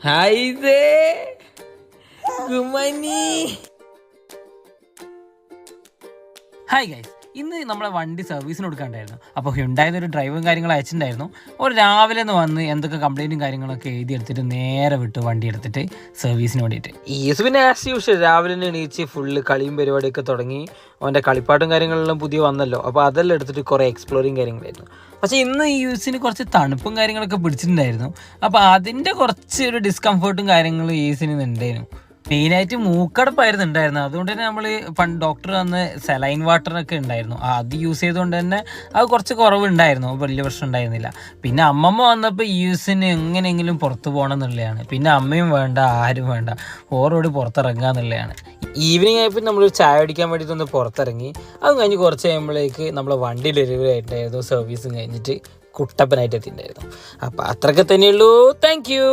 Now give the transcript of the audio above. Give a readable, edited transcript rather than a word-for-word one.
Hi ഗുമനി. Hi guys, ഇന്ന് നമ്മളെ വണ്ടി സർവീസിന് കൊടുക്കാണ്ടായിരുന്നു. അപ്പോൾ ഹ്യുണ്ടായിന്ന് ഒരു ഡ്രൈവും കാര്യങ്ങളും അയച്ചിട്ടുണ്ടായിരുന്നു. ഒരു രാവിലെ നിന്ന് വന്ന് എന്തൊക്കെ കംപ്ലൈൻറ്റും കാര്യങ്ങളൊക്കെ എഴുതി എടുത്തിട്ട് നേരെ വിട്ടു വണ്ടി എടുത്തിട്ട് സർവീസിന് വേണ്ടിയിട്ട്. പിന്നെ ആസ് യൂഷ്വൽ രാവിലെ തന്നെ എണീച്ച് ഫുള്ള് കളിയും പരിപാടിയൊക്കെ തുടങ്ങി. അവൻ്റെ കളിപ്പാട്ടും കാര്യങ്ങളെല്ലാം പുതിയ വന്നല്ലോ, അപ്പോൾ അതെല്ലാം എടുത്തിട്ട് കുറേ എക്സ്പ്ലോറിങ് കാര്യങ്ങളായിരുന്നു. പക്ഷേ ഇന്ന് ഈ യൂസിന് കുറച്ച് തണുപ്പും കാര്യങ്ങളൊക്കെ പിടിച്ചിട്ടുണ്ടായിരുന്നു. അപ്പോൾ അതിൻ്റെ കുറച്ച് ഒരു ഡിസ്കംഫേർട്ടും കാര്യങ്ങളും ഈ യൂസിന് ഉണ്ടായിരുന്നു. മെയിനായിട്ട് മൂക്കടപ്പായിരുന്നു ഉണ്ടായിരുന്നത്. അതുകൊണ്ട് തന്നെ നമ്മൾ പണ്ട് ഡോക്ടർ തന്ന സെലൈൻ വാട്ടറൊക്കെ ഉണ്ടായിരുന്നു, അത് യൂസ് ചെയ്തുകൊണ്ട് തന്നെ അത് കുറച്ച് കുറവുണ്ടായിരുന്നു, വലിയ പ്രശ്നം ഉണ്ടായിരുന്നില്ല. പിന്നെ അമ്മമ്മ വന്നപ്പോൾ ഈ യൂസിന് എങ്ങനെയെങ്കിലും പുറത്ത് പോകണം എന്നുള്ളതാണ്. പിന്നെ അമ്മയും വേണ്ട, ആരും വേണ്ട, ഓരോട് പുറത്തിറങ്ങുക എന്നുള്ളതാണ്. ഈവനിങ് ആയപ്പോൾ നമ്മൾ ചായ അടിക്കാൻ വേണ്ടിയിട്ടൊന്ന് പുറത്തിറങ്ങി. അത് കഴിഞ്ഞ് കുറച്ച് കഴിയുമ്പോഴേക്ക് നമ്മളെ വണ്ടി ഡെലിവറി ആയിട്ടായിരുന്നു. സർവീസും കഴിഞ്ഞിട്ട് കുട്ടപ്പനായിട്ട് എത്തിയിട്ടുണ്ടായിരുന്നു. അപ്പോൾ അത്രയൊക്കെ തന്നെയുള്ളൂ. Thank U.